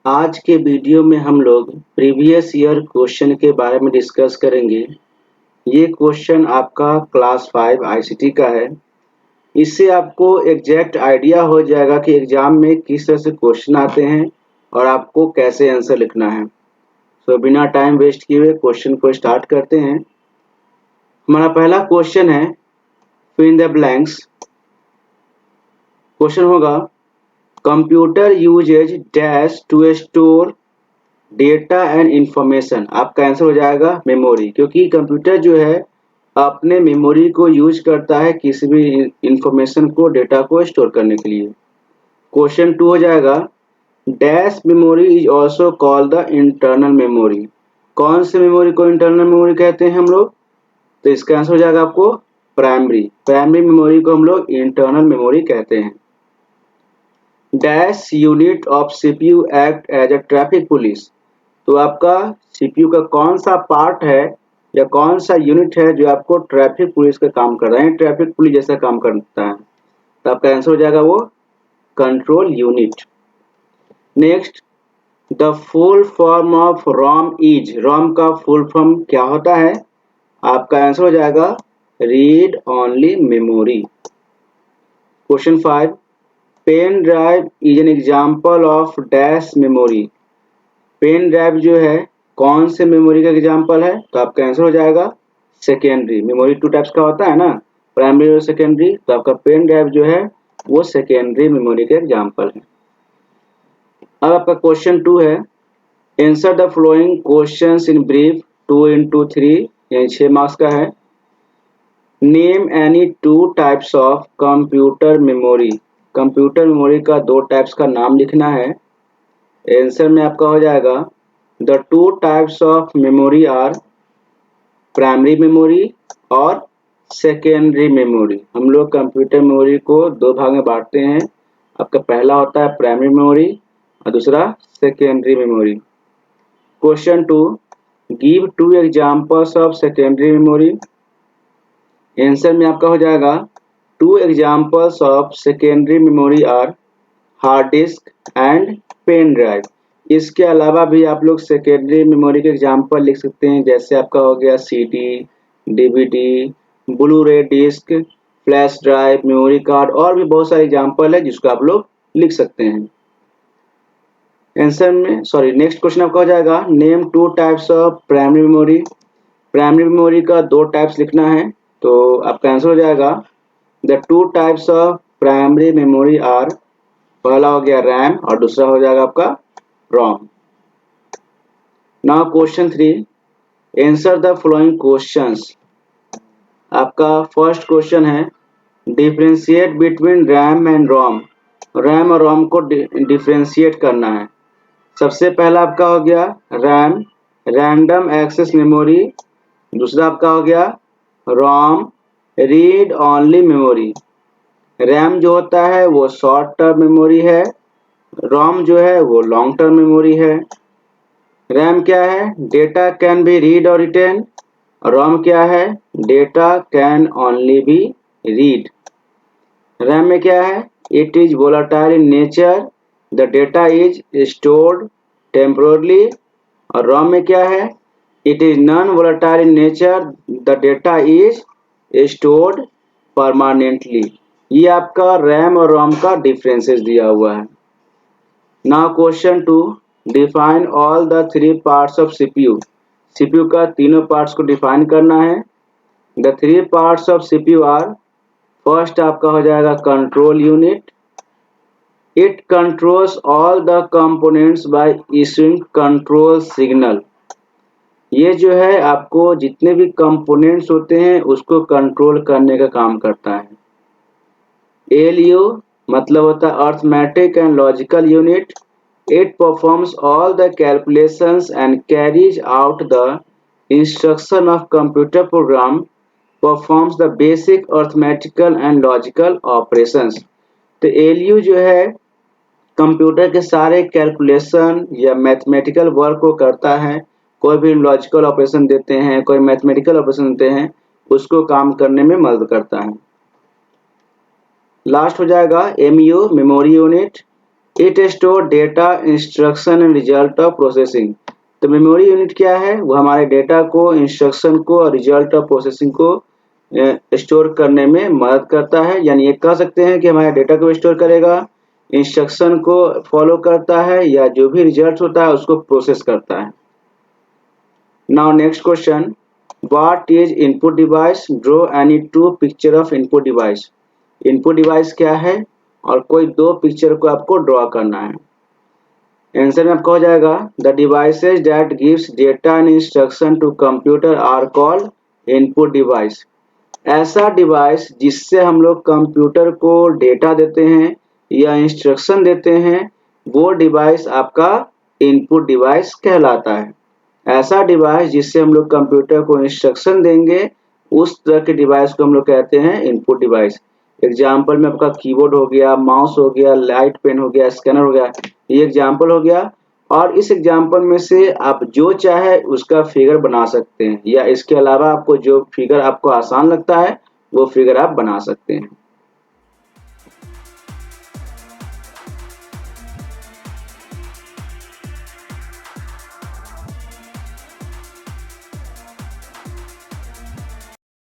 आज के वीडियो में हम लोग प्रीवियस ईयर क्वेश्चन के बारे में डिस्कस करेंगे। ये क्वेश्चन आपका क्लास 5 आईसीटी का है। इससे आपको एग्जैक्ट आइडिया हो जाएगा कि एग्जाम में किस तरह से क्वेश्चन आते हैं और आपको कैसे आंसर लिखना है। तो बिना टाइम वेस्ट किए हुए क्वेश्चन को स्टार्ट करते हैं। हमारा पहला क्वेश्चन है fill in the blanks. Question होगा computer uses dash to store data and information. आपका आंसर हो जाएगा मेमोरी, क्योंकि कंप्यूटर जो है अपने मेमोरी को यूज करता है किसी भी इंफॉर्मेशन को, डेटा को स्टोर करने के लिए। क्वेश्चन 2 हो जाएगा dash memory is also called the internal memory. कौन से मेमोरी को इंटरनल मेमोरी कहते हैं हम लोग? तो इसका आंसर हो जाएगा आपको प्राइमरी मेमोरी को हम लोग इंटरनल मेमोरी कहते हैं। Dash unit of CPU act as a traffic police. तो आपका सीपीयू का कौन सा पार्ट है या कौन सा यूनिट है जो आपको ट्रैफिक पुलिस का काम कर रहा है, ट्रैफिक पुलिस जैसा काम करता है? तो आपका आंसर हो जाएगा वो control unit. Next, the full form of ROM is. ROM का फुल फॉर्म क्या होता है? आपका आंसर हो जाएगा read only memory. Question 5, pen drive is an example of dash memory. Pen drive जो है कौन से मेमोरी का एग्जाम्पल है? तो आपका आंसर हो जाएगा सेकेंडरी मेमोरी। 2 टाइप्स का होता है ना, प्राइमरी और सेकेंडरी। तो आपका पेन ड्राइव जो है वो सेकेंडरी मेमोरी का एग्जाम्पल है। अब आपका क्वेश्चन 2 है answer the following questions in brief 2 into 3, यानी 6 मार्क्स का है। Name any 2 types of computer memory. Computer memory का 2 टाइप्स का नाम लिखना है। आंसर में आपका हो जाएगा the 2 types of memory are primary memory और सेकेंडरी मेमोरी। हम लोग कंप्यूटर मेमोरी को 2 भाग में बांटते हैं। आपका पहला होता है प्राइमरी मेमोरी और दूसरा secondary memory. Question 2, give 2 examples of secondary memory. Answer में आपका हो जाएगा 2 examples of secondary memory are hard disk and pen drive. इसके अलावा भी आप लोग सेकेंडरी मेमोरी के एग्जांपल लिख सकते हैं, जैसे आपका हो गया CD, DVD, blu ray disc, flash drive, memory card, और भी बहुत सारे एग्जांपल है जिसको आप लोग लिख सकते हैं। आंसर में नेक्स्ट क्वेश्चन आपका हो जाएगा name 2 types of primary memory. Primary memory का 2 टाइप्स लिखना है। तो आपका आंसर हो जाएगा the 2 types of primary memory are, पहला हो गया रैम और दूसरा हो जाएगा आपका ROM. Now question 3, answer the following questions. आपका फर्स्ट क्वेश्चन है differentiate between RAM and ROM. RAM और रोम को डिफरेंशिएट करना है। सबसे पहला आपका हो गया रैम, रैंडम एक्सेस मेमोरी। दूसरा आपका हो गया रोम, रीड ओनली मेमोरी। रैम जो होता है वो शॉर्ट टर्म मेमोरी है, रोम जो है वो लॉन्ग टर्म मेमोरी है। रैम क्या है? डेटा कैन बी रीड और रिटेन। रोम क्या है? Data can only be read. RAM में क्या है? It is volatile in nature, the data is stored temporarily. और रोम में क्या है? It is non volatile in nature, the data is stored permanently. ये आपका रैम और रोम का डिफरेंसेस दिया हुआ है। Now question 2, define all the 3 parts of CPU. CPU का तीनों पार्ट्स को डिफाइन करना है। The 3 parts of CPU are, first आपका हो जाएगा control unit. It controls all the components by issuing control signal. ये जो है आपको जितने भी कंपोनेंट्स होते हैं उसको कंट्रोल करने का काम करता है। एलयू मतलब होता है arithmetic and logical unit. It performs all the calculations and carries out the instruction of computer program, performs the basic arithmetical and logical operations. तो एलयू जो है कंप्यूटर के सारे कैलकुलेशन या मैथमेटिकल वर्क को करता है। कोई भी लॉजिकल ऑपरेशन देते हैं, कोई मैथमेटिकल ऑपरेशन देते हैं, उसको काम करने में मदद करता है। लास्ट हो जाएगा MU memory unit. It store data, instruction and result of processing. तो मेमोरी यूनिट क्या है? वो हमारे डेटा को, इंस्ट्रक्शन को और रिजल्ट ऑफ प्रोसेसिंग को स्टोर करने में मदद करता है। यानी ये कह सकते हैं कि हमारे डेटा को स्टोर करेगा, इंस्ट्रक्शन को फॉलो करता है, या जो भी रिजल्ट होता है उसको प्रोसेस करता है। Now next question, what is input device? Draw any two picture of input device. Input device क्या है और कोई दो पिक्चर को आपको ड्रॉ करना है। आंसर में आपका हो जाएगा the devices that gives data and instruction to computer are called input device. ऐसा डिवाइस जिससे हम लोग कंप्यूटर को डेटा देते हैं या इंस्ट्रक्शन देते हैं, वो डिवाइस आपका इनपुट डिवाइस कहलाता है। ऐसा डिवाइस जिससे हम लोग कंप्यूटर को इंस्ट्रक्शन देंगे, उस तरह के डिवाइस को हम लोग कहते हैं इनपुट डिवाइस। एग्जाम्पल में आपका कीबोर्ड हो गया, माउस हो गया, लाइट पेन हो गया, स्कैनर हो गया, ये एग्जाम्पल हो गया। और इस एग्जाम्पल में से आप जो चाहे उसका फिगर बना सकते हैं, या इसके अलावा आपको जो फिगर आपको आसान लगता है वो फिगर आप बना सकते हैं।